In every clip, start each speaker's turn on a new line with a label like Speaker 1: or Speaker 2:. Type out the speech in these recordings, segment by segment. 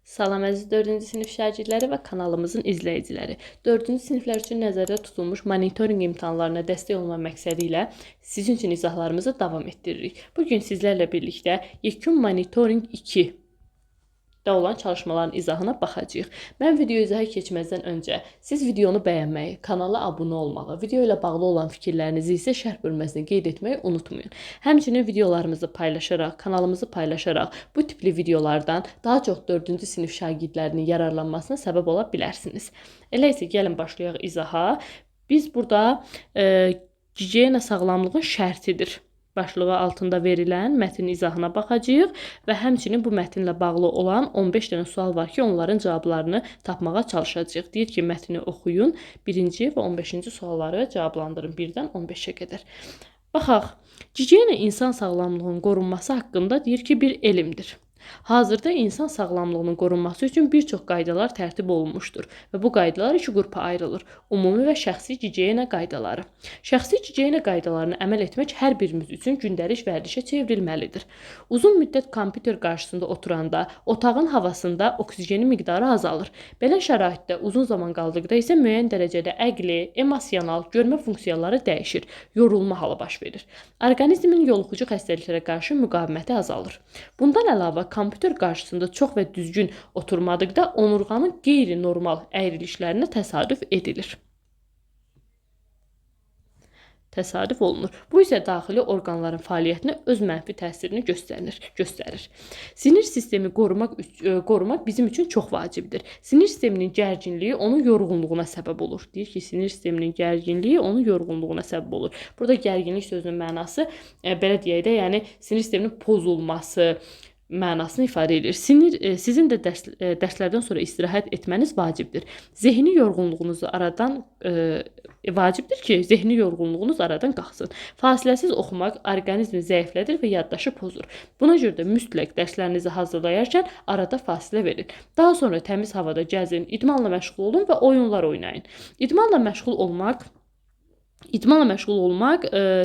Speaker 1: Salam əziz 4-cü sinif şagirdləri və kanalımızın izləyiciləri. 4-cü siniflər üçün nəzərdə tutulmuş monitorinq imtahanlarına dəstək olma məqsədi ilə sizin üçün izahlarımızı davam etdiririk. Bugün sizlərlə birlikdə yekun monitorinq 2 də olan çalışmaların izahına baxacağıq. Mən video izahı keçməzdən öncə siz videonu bəyənməyi, kanala abunə olmağı, video ilə bağlı olan fikirlərinizi isə şərh bölməsində qeyd etməyi unutmayın. Həmçinin videolarımızı paylaşaraq, kanalımızı paylaşaraq bu tipli videolardan daha çox 4-cü sinif şagirdlərinin yararlanmasına səbəb ola bilərsiniz. Elə isə gəlin başlayaq izaha. Biz burada gigiyena sağlamlığın şərtidir başlığı altında verilən mətnin izahına baxacağıq və həmçinin bu mətnlə bağlı olan 15 dənə sual var ki, onların cavablarını tapmağa çalışacağıq. Deyir ki, mətni oxuyun, 1-ci və 15-ci sualları cavablandırın 1-dən 15-ə qədər. Baxaq, gigiyena insan sağlamlığının qorunması haqqında deyir ki, bir elmdir. Hazırda insan sağlamlığının qorunması üçün bir çox qaydalar tərtib olunmuşdur və bu qaydalar iki qrupa ayrılır. Ümumi və şəxsi gigiyena qaydaları. Şəxsi gigiyena qaydalarına əməl etmək hər birimiz üçün gündəlik vərdişə çevrilməlidir. Uzun müddət kompüter qarşısında oturanda otağın havasında oksigenin miqdarı azalır. Belə şəraitdə uzun zaman qaldıqda isə müəyyən dərəcədə əqli, emosional, görmə funksiyaları dəyişir, yorulma halı baş verir. Orqanizmin yoluxucu xəstəliklərə qarşı müqaviməti azalır. Bundan əlavə kompüter qarşısında çox və düzgün oturmadıqda onurğanın qeyri-normal əyrilişlərinə təsadüf edilir. Təsadüf olunur. Bu isə daxili orqanların fəaliyyətinə öz mənfi təsirini göstərir. Sinir sistemi qorumaq bizim üçün çox vacibdir. Sinir sisteminin gərginliyi onun yorğunluğuna səbəb olur. Deyir ki, sinir sisteminin gərginliyi onun yorğunluğuna səbəb olur. Burada gərginlik sözünün mənası belə deyək də, yəni sinir sisteminin pozulması mənasını ifadə edir. Sizin də dərslərdən sonra istirahət etməniz vacibdir. Zehni yorğunluğunuzu vacibdir ki, zehni yorğunluğunuz aradan qalxsın. Fasiləsiz oxumaq orqanizmi zəiflədir və yaddaşı pozur. Buna görə də mütləq dərslərinizi hazırlayarkən arada fasilə verin. Daha sonra təmiz havada gəzin, idmanla məşğul olun və oyunlar oynayın. İdmanla məşğul olmaq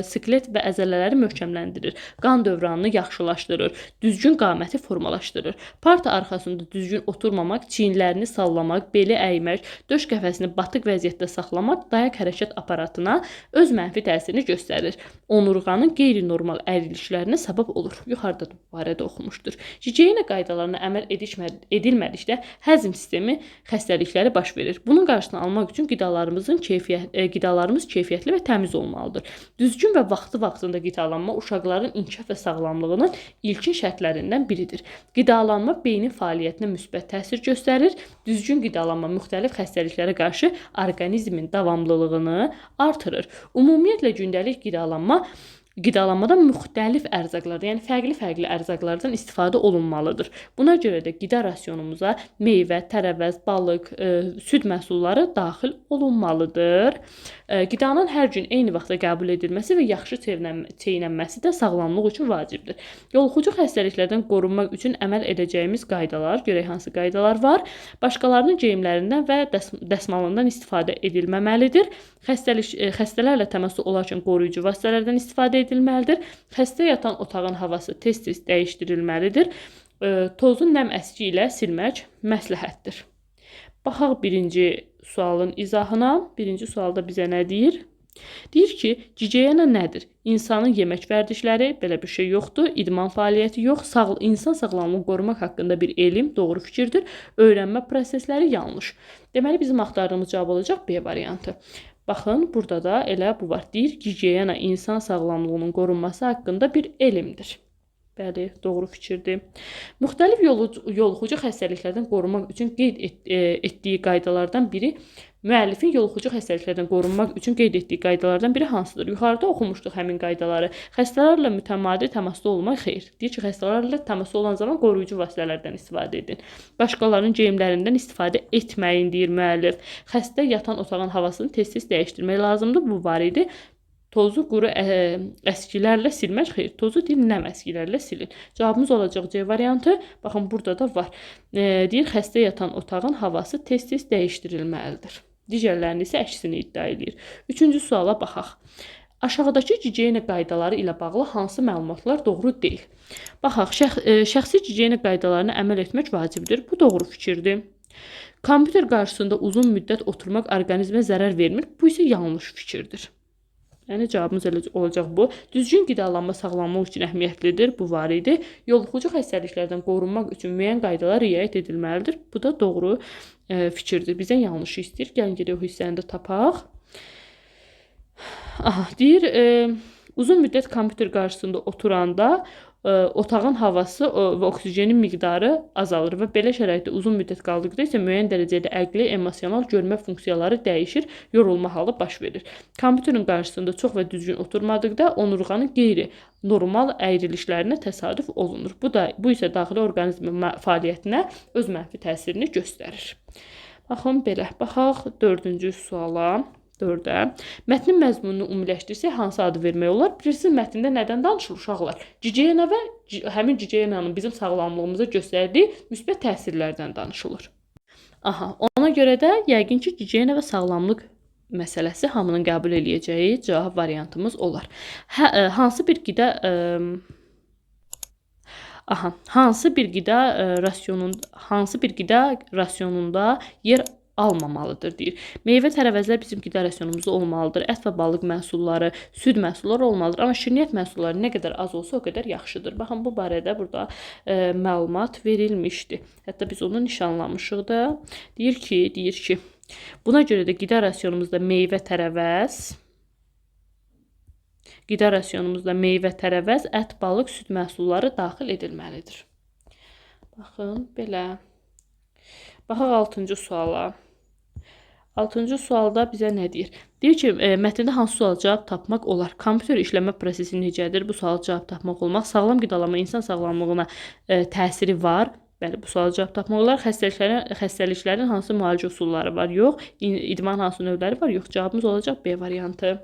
Speaker 1: skelet və əzələləri möhkəmləndirir, qan dövranını yaxşılaşdırır, düzgün qaməti formalaşdırır. Parta arxasında düzgün oturmamaq, çiyinlərini sallamaq, beli əymək, döş qəfəsini batıq vəziyyətdə saxlamaq dayaq hərəkət aparatına öz mənfi təsirini göstərir. Onurğanın qeyri-normal əyrilişlərinə səbəb olur. Yuxarıda bu barədə oxumuşdur. Gigiyena qaydalarına əməl edilmədikdə həzm sistemi xəstəlikləri baş verir. Bunun qarşısını almaq üçün qidalarımız keyfiyyətli və təmiz olmalıdır. Düzgün və vaxtında qidalanma uşaqların inkişaf və sağlamlığının ilkin şərtlərindən biridir. Qidalanma beynin fəaliyyətinə müsbət təsir göstərir. Düzgün qidalanma müxtəlif xəstəliklərə qarşı orqanizmin davamlılığını artırır. Ümumiyyətlə gündəlik qidalanmada müxtəlif ərzaqlardan, yəni fərqli ərzaqlardan istifadə olunmalıdır. Buna görə də qida rasionumuza meyvə, tərəvəz, balıq, süd məhsulları daxil olunmalıdır. Qidanın hər gün eyni vaxtda qəbul edilməsi və yaxşı çeynənməsi də sağlamlıq üçün vacibdir. Yoluxucu xəstəliklərdən qorunmaq üçün əməl edəcəyimiz qaydalar, görək hansı qaydalar var? Başqalarının geyimlərindən və dəsmalından istifadə edilməməlidir. Xəstələrlə təmasda olarkən qoruyucu vasitələrdən istifadə edilməlidir. Xəstə yatan otağın havası tez-tez dəyişdirilməlidir. Tozu nəm əski ilə silmək məsləhətdir. Baxaq birinci sualın izahına. Birinci sualda bizə nə deyir? Deyir ki, gigiyena nədir? İnsanın yemək vərdişləri, belə bir şey yoxdur. İdman fəaliyyəti yox. İnsan sağlamlığını qorumaq haqqında bir elm, doğru fikirdir. Öyrənmə prosesləri yanlış. Deməli, bizim axtardığımız cavab olacaq B variantı. Baxın, burada da elə bu var. Deyir, gigiyena insan sağlamlığının qorunması haqqında bir elmdir. Bəli, doğru fikirdir. Müxtəlif yoluxucu xəstəliklərdən qorunmaq üçün qeyd etdiyi qaydalardan biri, müəllifin yoluxucu xəstəliklərdən qorunmaq üçün qeyd etdiyi qaydalardan biri hansıdır? Yuxarıda oxumuşduq həmin qaydaları. Xəstələrlə mütəmadi təmasda olmaq xeyr. Deyir ki, xəstələrlə təmasda olan zaman qoruyucu vasitələrdən istifadə edin. Başqalarının geyimlərindən istifadə etməyin, deyir müəllif. Xəstə yatan otağın havasını tez-tez dəyişdirmək lazımdır. Bu var idi. Tozu quru əskilərlə silmək xeyr. Tozu deyir, nəm əskilərlə silin. Cavabımız olacaq C variantı. Baxın, burada da var. Deyir, xəstə yatan otağın havası tez-tez dəyişdirilməlidir. Digərlərinin isə əksini iddia edir. Üçüncü suala baxaq. Aşağıdakı gigiyena qaydaları ilə bağlı hansı məlumatlar doğru deyil? Baxaq, şəxsi gigiyena qaydalarına əməl etmək vacibdir. Bu doğru fikirdir. Kompüter qarşısında uzun müddət oturmaq orqanizmə zərər vermir. Bu isə yanlış fikirdir. Yəni cavabımız elə olacaq bu. Düzgün qidalanma sağlamlıq üçün əhəmiyyətlidir. Bu var idi. Yoluxucu xəstəliklərdən qorunmaq üçün müəyyən qaydalar riayət edilməlidir. Bu da doğru fikirdir. Bizdən yanlışı istəyir. Gəlin gedək o hissəni də tapaq. Aha, deyir, uzun müddət kompüter qarşısında oturanda otağın havası və oksigenin miqdarı azalır və belə şəraitdə uzun müddət qaldıqda isə müəyyən dərəcədə əqli, emosional görmə funksiyaları dəyişir, yorulma halı baş verir. Kompüterin qarşısında çox və düzgün oturmadıqda onurğanın qeyri-normal əyrilişlərinə təsadüf olunur. Bu isə daxili orqanizmin fəaliyyətinə öz mənfi təsirini göstərir. Baxın belə, baxaq 4-cü suala. 4-ə. Mətnin məzmununu ümumiləşdirsək hansı adı vermək olar? Bilirsiniz, mətndə nədən danışılır uşaqlar? Gigiyena və həmin gigiyenanın bizim sağlamlığımıza göstərdiyi müsbət təsirlərdən danışılır. Aha, ona görə də yəqin ki, gigiyena və sağlamlıq məsələsi hamının qəbul eləyəcəyi cavab variantımız olar. Hansı bir qida hansı bir qida rasionunda yer almamalıdır deyir. Meyvə tərəvəzlər bizim qida rasionumuzda olmalıdır. Ət və balıq məhsulları, süd məhsulları olmalıdır. Amma şirniyyat məhsulları nə qədər az olsa o qədər yaxşıdır. Baxın, bu barədə burada məlumat verilmişdi. Hətta biz onu nişanlamışıq da. Deyir ki, buna görə də qida rasionumuzda meyvə tərəvəz, ət, balıq, süd məhsulları daxil edilməlidir. Baxın, belə. Baxaq 6-cı suala. 6-cı sualda bizə nə deyir? Deyir ki, mətndə hansı sual cavab tapmaq olar? Kompüter işləmə prosesi necədir? Bu sual cavab tapmaq olmaq. Sağlam qidalanma insan sağlamlığına təsiri var. Bəli, bu sual cavab tapmaq olar. Xəstəliklərin hansı müalicə üsulları var? Yox. İdman hansı növləri var? Yox. Cavabımız olacaq B variantı.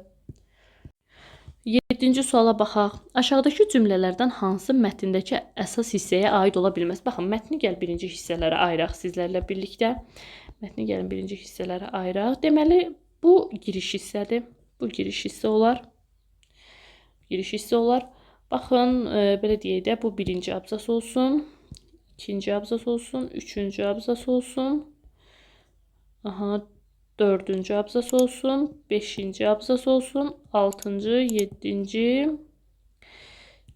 Speaker 1: 7-ci suala baxaq. Aşağıdakı cümlələrdən hansı mətndəki əsas hissəyə aid ola bilməz? Baxın, mətni gəl birinci hissələrə ayıraq sizlərlə birlikdə. Mətni gəlin birinci hissələrə ayıraq. Deməli, bu giriş hissədir. Bu giriş hissə olar. Baxın, belə deyək də, bu birinci abzas olsun. İkinci abzas olsun. Üçüncü abzas olsun. Aha, 4-cü abzas olsun. 5-ci abzas olsun. 6-cı, 7-ci,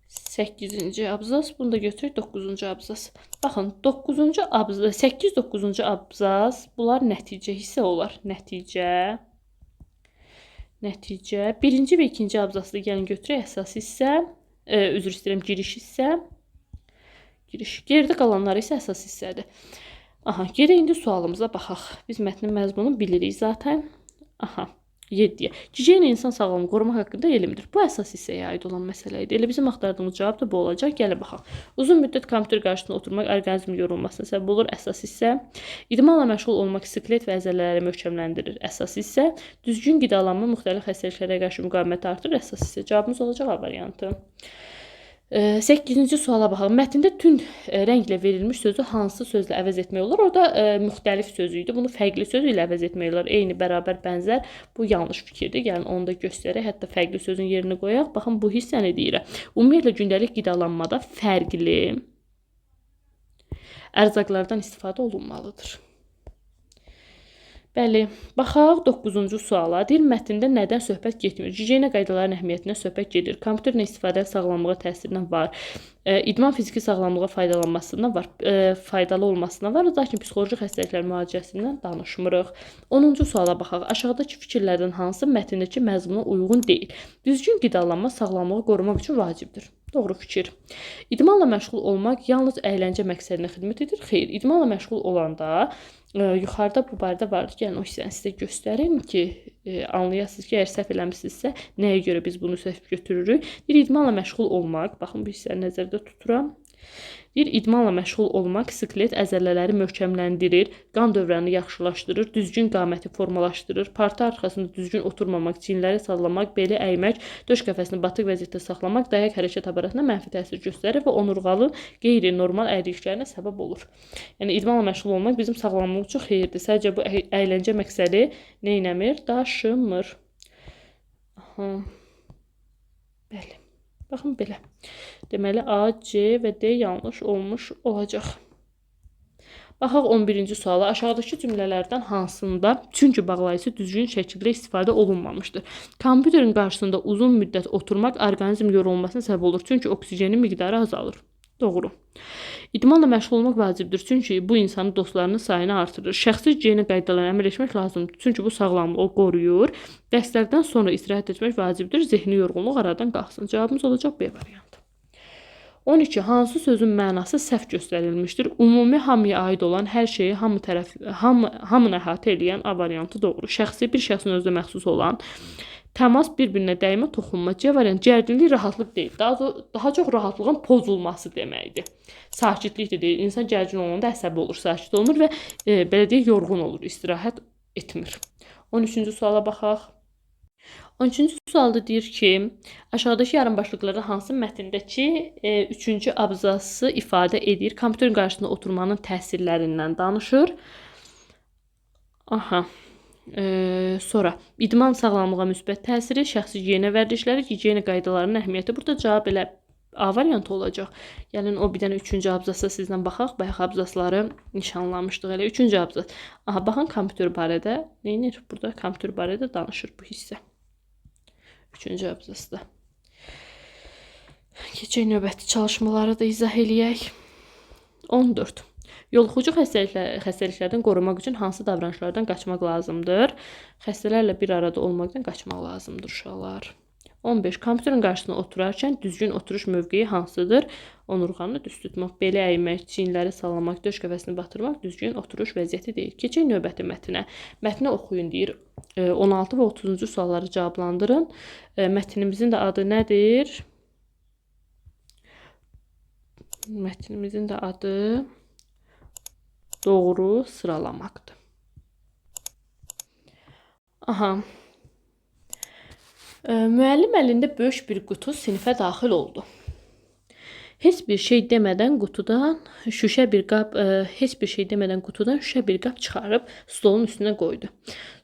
Speaker 1: 8-ci abzas. Bunu da götürək 9-cu abzas. Baxın, 9-cu abzas, 8-9-cu abzas, bunlar nəticə hissə olar. Nəticə. Birinci və ikinci abzasda gəlin götürək əsas hissə. Üzr istəyirəm, giriş hissə. Geridə qalanları isə əsas hissədir. Aha, gedək indi sualımıza baxaq. Biz mətnin məzmununu bilirik zaten. Aha. 7-yə. Gigiyena insan sağlamlığını qorumaq haqqında elmdir. Bu əsas hissəyə aid olan məsələ idi. Elə bizim axtardığımız cavab da bu olacaq. Gəlin baxaq. Uzun müddət kompüter qarşısında oturmaq orqanizmin yorulmasına səbəb olur. Əsas hissə. İdmanla məşğul olmaq skelet və əzələləri möhkəmləndirir. Əsas hissə. Düzgün qidalanma müxtəlif xəstəliklərə qarşı müqaviməti artırır. Əsas hissə. Cavabımız olacaq A variantı. 8-ci suala baxaq. Mətndə tünd rənglə verilmiş sözü hansı sözlə əvəz etmək olur? Orada müxtəlif sözü idi. Bunu fərqli söz ilə əvəz etmək olar. Eyni, bərabər, bənzər. Bu yanlış fikirdir. Gəlin onu da göstərək. Hətta fərqli sözün yerini qoyaq. Baxın, bu hissəni deyirəm. Ümumiyyətlə gündəlik qidalanmada fərqli ərzaqlardan istifadə olunmalıdır. Bəli, baxaq 9-cu suala. Deyir, mətndə nədən söhbət getmir? Gigiyena qaydalarının əhəmiyyətinə söhbət gedir. Kompüterin istifadə sağlamlığa təsirindən var. İdman fiziki sağlamlığa faydalanmasından var. Faydalı olmasından var. Lakin psixoloji xəstəliklər müalicəsindən danışmırıq. 10-cu suala baxaq. Aşağıdakı fikirlərdən hansı mətndəki məzmuna uyğun deyil? Düzgün qidalanma sağlamlığı qorumaq üçün vacibdir. Doğru fikir. İdmanla məşğul olmaq yalnız əyləncə məqsədinə xidmət edir. Xeyr, idmanla məşğul olanda yuxarıda bu barədə vardı. Gəlin o hissəni sizə göstərim ki, anlayasınız ki, əgər səhv eləmişsinizsə, nəyə görə biz bunu səhv götürürük? Bir idmanla məşğul olmaq, baxın bu hissəni nəzərdə tuturam. Deyir, idmanla məşğul olmaq skelet əzələləri möhkəmləndirir, qan dövranını yaxşılaşdırır, düzgün qaməti formalaşdırır, parta arxasında düzgün oturmamaq, çiyinləri sallamaq, beli əymək, döş qəfəsini batıq vəziyyətdə saxlamaq, dayaq hərəkət aparatına mənfi təsir göstərir və onurğalı qeyri-normal əyriliklərinə səbəb olur. Yəni, idmanla məşğul olmaq bizim sağlamlığımız üçün xeyirdir. Sadəcə bu əyləncə məqsədi nə eləmir? Daşımır. Aha. Bəli. Baxın belə. Deməli A, C və D yanlış olmuş olacaq. Baxaq 11-ci suala. Aşağıdakı cümlələrdən hansında çünki bağlayıcı düzgün şəkildə istifadə olunmamışdır? Kompüterin qarşısında uzun müddət oturmaq orqanizm yorulmasına səbəb olur. Çünki oksigenin miqdarı azalır. Doğru. İdmanla məşğul olmaq vacibdir. Çünki bu insanın dostlarının sayını artırır. Şəxsi gigiyena qaydalarına əməl etmək lazımdır. Çünki bu sağlamlığı qoruyur. Dərslərdən sonra istirahət etmək vacibdir. Zehni yorğunluq aradan qalxsın. Cavabımız olacaq B variantı. 12. Hansı sözün mənası səhv göstərilmişdir? Ümumi hamıya aid olan hər şeyi hamını əhatə edən A variantı doğru. Şəxsi bir şəxsin özünə məxsus olan təmas bir-birinə dəymə, toxunma. C variantı gərginlik rahatlıq deyil. Daha çox rahatlığın pozulması deməkdir. Sakitlik də deyil. İnsan gərgin olanda əsəbi olur, sakit olmur və belə deyək yorğun olur, istirahət etmir. 13-cü suala baxaq. 13-cü sualda deyir ki, aşağıdakı yarımbaşlıqlardan hansı mətndəki 3-cü abzası ifadə edir? Kompüterin qarşısında oturmanın təsirlərindən danışır. Sonra idman sağlamlığa müsbət təsiri, şəxsi gigiyena vərdişləri, gigiyena qaydalarının əhəmiyyəti. Burada cavab elə A variantı olacaq. Gəlin o bir dənə 3-cü abzasa sizlə baxaq. Bayaq abzasları nişanlamışdıq. Elə 3-cü abzas. Baxın kompüter barədə neyinir? Burada kompüter barədə danışır bu hissə. 3-cü abzasda. Keçək növbəti çalışmaları da izah eləyək. 14. Yoluxucu xəstəliklərdən qorumaq üçün hansı davranışlardan qaçmaq lazımdır? Xəstələrlə bir arada olmaqdan qaçmaq lazımdır uşaqlar. 15. Kompüterin qarşısına oturarkən düzgün oturuş mövqeyi hansıdır? Onurğanı düz tutmaq, beli əymək, çiyinləri sallamaq, döş qəfəsini batırmaq düzgün oturuş vəziyyəti deyil. Keçək növbəti mətnə. Mətni oxuyun deyir. 16 və 30-cu sualları cavablandırın. Mətnimizin də adı nədir? Mətnimizin də adı doğru sıralamaqdır. Müəllim əlində böyük bir qutu sinifə daxil oldu. Heç bir şey demədən qutudan şüşə bir qab çıxarıb stolun üstünə qoydu.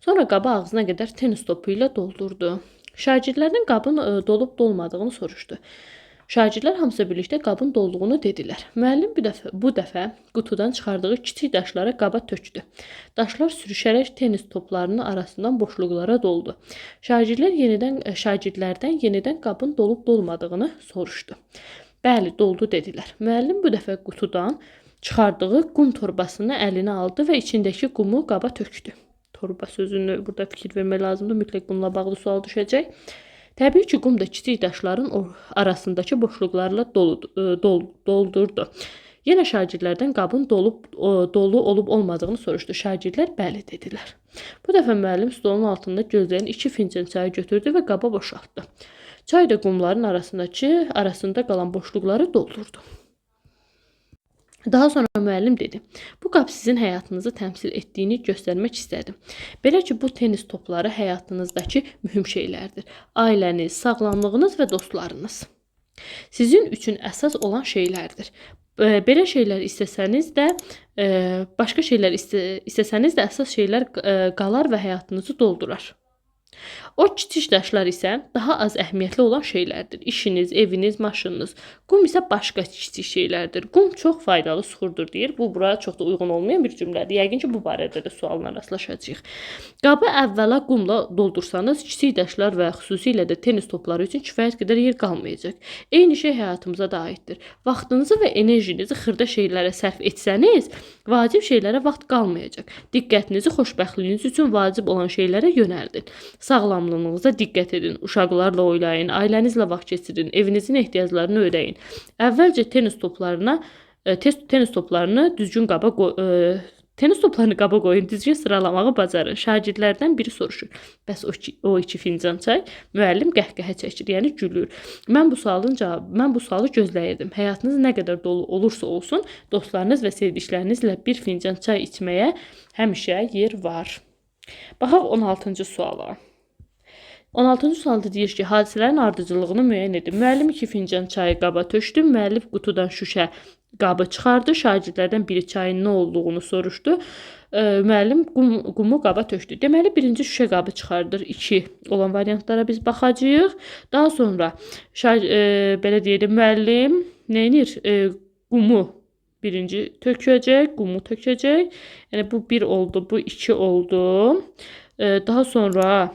Speaker 1: Sonra qabı ağzına qədər tenis topu ilə doldurdu. Şagirdlərdən qabın dolub-dolmadığını soruşdu. Şagirdlər hamısı birlikdə qabın dolduğunu dedilər. Müəllim bu dəfə qutudan çıxardığı kiçik daşları qaba tökdü. Daşlar sürüşərək tenis toplarının arasından boşluqlara doldu. Şagirdlərdən yenidən qabın dolub-dolmadığını soruşdu. Bəli, doldu dedilər. Müəllim bu dəfə qutudan çıxardığı qum torbasını əlinə aldı və içindəki qumu qaba tökdü. Torba sözünü burada fikir vermək lazımdır. Mütləq bununla bağlı sual düşəcək. Təbii ki, qum da kiçik daşların arasındakı boşluqlarla doldurdu. Yenə şagirdlərdən qabın dolu olub-olmadığını soruşdu. Şagirdlər bəli dedilər. Bu dəfə müəllim stolun altında gözləyən 2 fincan çayı götürdü və qaba boşaltdı. Çay da qumların arasında qalan boşluqları doldurdu. Daha sonra müəllim dedi, bu qab sizin həyatınızı təmsil etdiyini göstərmək istədim. Belə ki, bu tenis topları həyatınızdakı mühüm şeylərdir. Ailəniz, sağlamlığınız və dostlarınız. Sizin üçün əsas olan şeylərdir. Belə şeylər istəsəniz də, başqa şeylər istəsəniz də əsas şeylər qalar və həyatınızı doldurar. O kiçik daşlar isə daha az əhəmiyyətli olan şeylərdir. İşiniz, eviniz, maşınınız. Qum isə başqa kiçik şeylərdir. Qum çox faydalı suxurdur deyir. Bu, buraya çox da uyğun olmayan bir cümlədir. Yəqin ki, bu barədə də sualla rastlaşacağıq. Qabı əvvəla qumla doldursanız, kiçik daşlar və xüsusilə də tenis topları üçün kifayət qədər yer qalmayacaq. Eyni şey həyatımıza da aiddir. Vaxtınızı və enerjinizi xırda şeylərə sərf etsəniz, vacib şeylərə vaxt qalmayacaq. Diqqətinizi xoşbəxtliyiniz üçün vacib olan şeylərə yönəldin. Sağlamlığınıza diqqət edin, uşaqlarla oynayın, ailənizlə vaxt keçirin, evinizin ehtiyaclarını ödəyin. Əvvəlcə tenis toplarını düzgün qaba qoyun, düzgün sıralamağı bacarın. Şagirdlərdən biri soruşur. Bəs o 2 fincan çay? Müəllim qəhqəhə çəkir, yəni gülür. Mən bu sualı gözləyirdim. Həyatınız nə qədər dolu olursa olsun, dostlarınız və sevdiklərinizlə bir fincan çay içməyə həmişə yer var. Baxaq 16-cı suala. 16-cı sualda deyir ki, hadisələrin ardıcıllığını müəyyən edin. Müəllim 2 fincan çayı qaba tökdü. Müəllif qutudan şüşə qabı çıxardı. Şagirdlərdən biri çayın nə olduğunu soruşdu. Müəllim qumu qaba tökdü. Deməli, birinci şüşə qabı çıxardır. 2 olan variantlara biz baxacağıq. Daha sonra belə deyək, müəllim nə edir? Qumu birinci tökəcək, qumu tökəcək. Yəni bu 1 oldu, bu 2 oldu. Daha sonra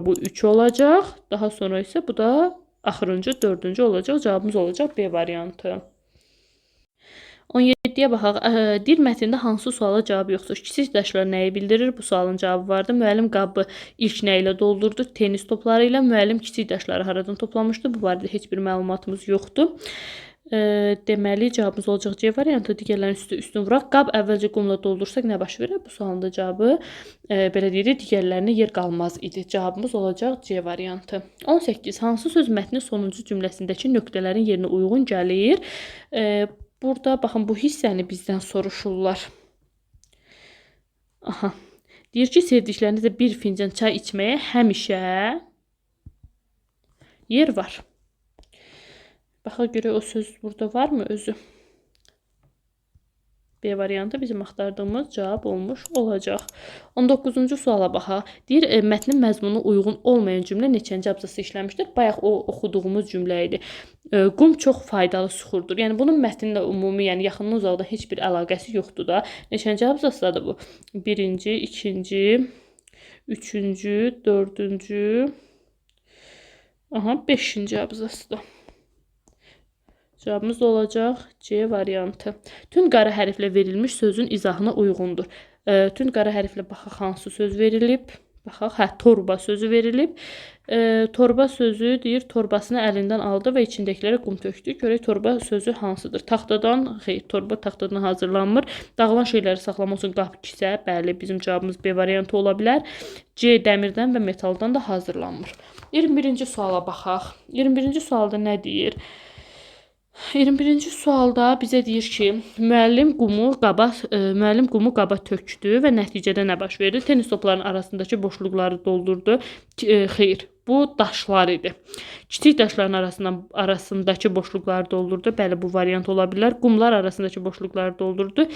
Speaker 1: bu 3 olacaq. Daha sonra isə bu da axırıncı 4-cü olacaq. Cavabımız olacaq B variantı. 17-yə baxaq. Deyir mətndə hansı suala cavab yoxdur? Kiçik daşlar nəyi bildirir? Bu sualın cavabı vardı. Müəllim qabı ilk nə ilə doldurdu? Tenis topları ilə. Müəllim kiçik daşları haradan toplamışdı? Bu barədə heç bir məlumatımız yoxdur. Deməli cavabımız olacaq C variantı. Digərlərin üstün vuraq. Qab əvvəlcə qumla doldursaq nə baş verir? Bu sualın da cavabı belə deyirik, digərlərinə yer qalmaz idi. Cavabımız olacaq C variantı. 18. Hansı söz mətnin sonuncu cümləsindəki nöqtələrin yerinə uyğun gəlir? Burada baxın, bu hissəni bizdən soruşurlar. Aha. Deyir ki, sevdiklərinizlə bir fincan çay içməyə həmişə yer var. Baxaq görək o söz burada varmı özü? B variantı bizim axtardığımız cavab olmuş olacaq. 19-cu suala baxaq. Deyir, mətnin məzmunu uyğun olmayan cümlə neçənci abzası işləmişdir? Bayaq o oxuduğumuz cümlə idi. Qum çox faydalı suxurdur. Yəni bunun mətnlə ümumi, yəni yaxından uzaqda heç bir əlaqəsi yoxdur da. Neçənci abzasdadır bu? 1-ci, 2-ci, 3-cü, 4-cü, 5-ci abzasdır. Cavabımız da olacaq C variantı. Tünd qara hərflə verilmiş sözün izahına uyğundur. Tünd qara hərflə baxaq hansı söz verilib. Baxaq, torba sözü verilib. Torba sözü deyir, torbasını əlindən aldı və içindəkilərə qum tökdü. Görək torba sözü hansıdır? Taxtadan, xeyr, torba taxtadan hazırlanmır. Dağılan şeyləri saxlamaq üçün qab kisə, bəli, bizim cavabımız B variantı ola bilər. C dəmirdən və metaldan da hazırlanmır. 21-ci suala baxaq. 21-ci sualda nə deyir? 21-ci sualda bizə deyir ki, müəllim qumu qaba tökdü və nəticədə nə baş verdi? Tenis toplarının arasındakı boşluqları doldurdu. Xeyr, bu daşlar idi. Kiçik daşların arasındakı boşluqları doldurdu. Bəli, bu variant ola bilər. Qumlar arasındakı boşluqları doldurdu.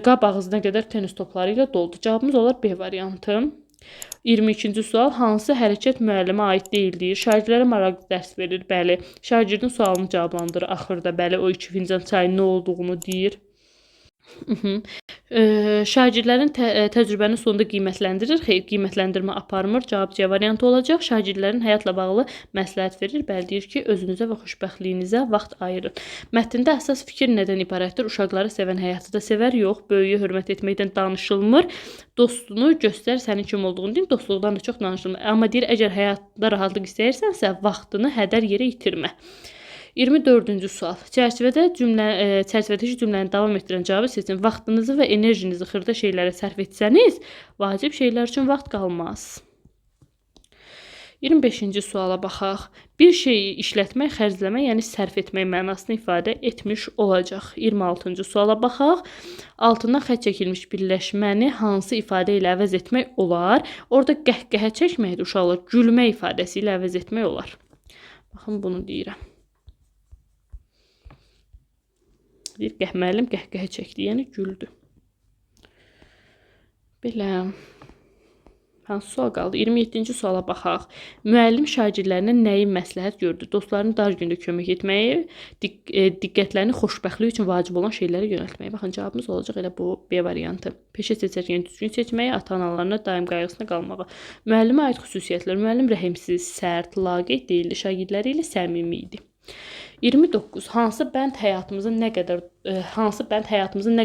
Speaker 1: Qab ağzına qədər tenis topları ilə doldu. Cavabımız olar B variantı. 22-ci sual. Hansı hərəkət müəllimə aid deyil deyir? Şagirdlərə maraqlı dərs verir. Bəli. Şagirdin sualını cavablandırır. Axırda bəli o 2 fincan çayın nə olduğunu deyir. Şagirdlərin təcrübənin sonunda qiymətləndirir. Xeyr, qiymətləndirmə aparmır. Cavab C variantı olacaq. Şagirdlərin həyatla bağlı məsləhət verir. Bəli, deyir ki, özünüzə və xoşbəxtliyinizə vaxt ayırın. Mətndə əsas fikir nədən ibarətdir? Uşaqları sevən həyatı da sevər. Yox, böyüyə hörmət etməkdən danışılmır. Dostunu göstər, sənin kim olduğunu deyir. Dostluqdan da çox danışılmır. Amma deyir, əgər həyatda rahatlıq istəyirsənsə, vaxtını hədər yerə itirmə. 24-cü sual. Çərçivədəki cümləni davam etdirən cavabı seçin. Vaxtınızı və enerjinizi xırda şeylərə sərf etsəniz, vacib şeylər üçün vaxt qalmaz. 25-ci suala baxaq. Bir şeyi işlətmək, xərcləmək, yəni sərf etmək mənasını ifadə etmiş olacaq. 26-cı suala baxaq. Altından xətt çəkilmiş birləşməni hansı ifadə ilə əvəz etmək olar? Orada qəhqəhə çəkməkdir uşaqlar, gülmə ifadəsi ilə əvəz etmək olar. Baxın, bunu deyirəm. Deyir, müəllim qəhqəhə çəkdi, yəni güldü. Belə. Hansı sual qaldı? 27-ci suala baxaq. Müəllim şagirdlərinə nəyi məsləhət gördü? Dostlarını dar gündə kömək etməyi, diqqətlərini xoşbəxtlik üçün vacib olan şeylərə yönəltməyi. Baxın, cavabımız olacaq elə bu B variantı. Peşə seçərkən düzgün seçməyi, ata-analarına daim qayğısına qalmağı. Müəllimə aid xüsusiyyətlər. Müəllim rəhimsiz, sərt, laqeyd deyildi, şagirdləri ilə səmimi idi. 29. Hansı bənd həyatımızın nə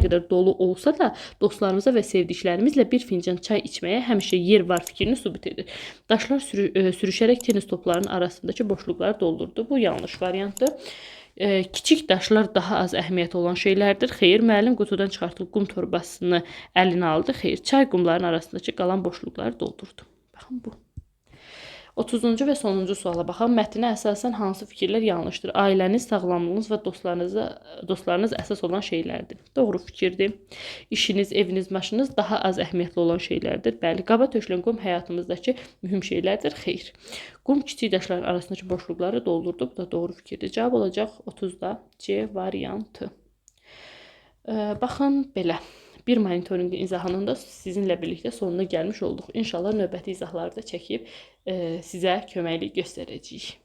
Speaker 1: qədər dolu olsa da, dostlarımıza və sevdiklərimizlə bir fincan çay içməyə həmişə yer var fikrini sübut edir. Daşlar sürüşərək tenis toplarının arasındakı boşluqları doldurdu. Bu yanlış variantdır. Kiçik daşlar daha az əhəmiyyəti olan şeylərdir. Xeyr, müəllim qutudan çıxartdığı qum torbasını əlinə aldı. Xeyr, çay qumların arasındakı qalan boşluqları doldurdu. Baxın bu. 30-cu və sonuncu suala baxaq. Mətnə əsasən hansı fikirlər yanlışdır? Ailəniz, sağlamlığınız və dostlarınız əsas olan şeylərdir. Doğru fikirdir. İşiniz, eviniz, maşınınız daha az əhəmiyyətli olan şeylərdir. Bəli, qaba tökülən qum həyatımızdakı mühüm şeylərdir. Xeyr. Qum kiçik daşların arasındakı boşluqları doldurdu. Bu da doğru fikirdir. Cavab olacaq 30-da C variantı. Baxın belə. Bir monitorinqin izahının da sizinlə birlikdə sonuna gəlmiş olduq. İnşallah növbəti izahları da çəkib sizə köməklik göstərəcəyik.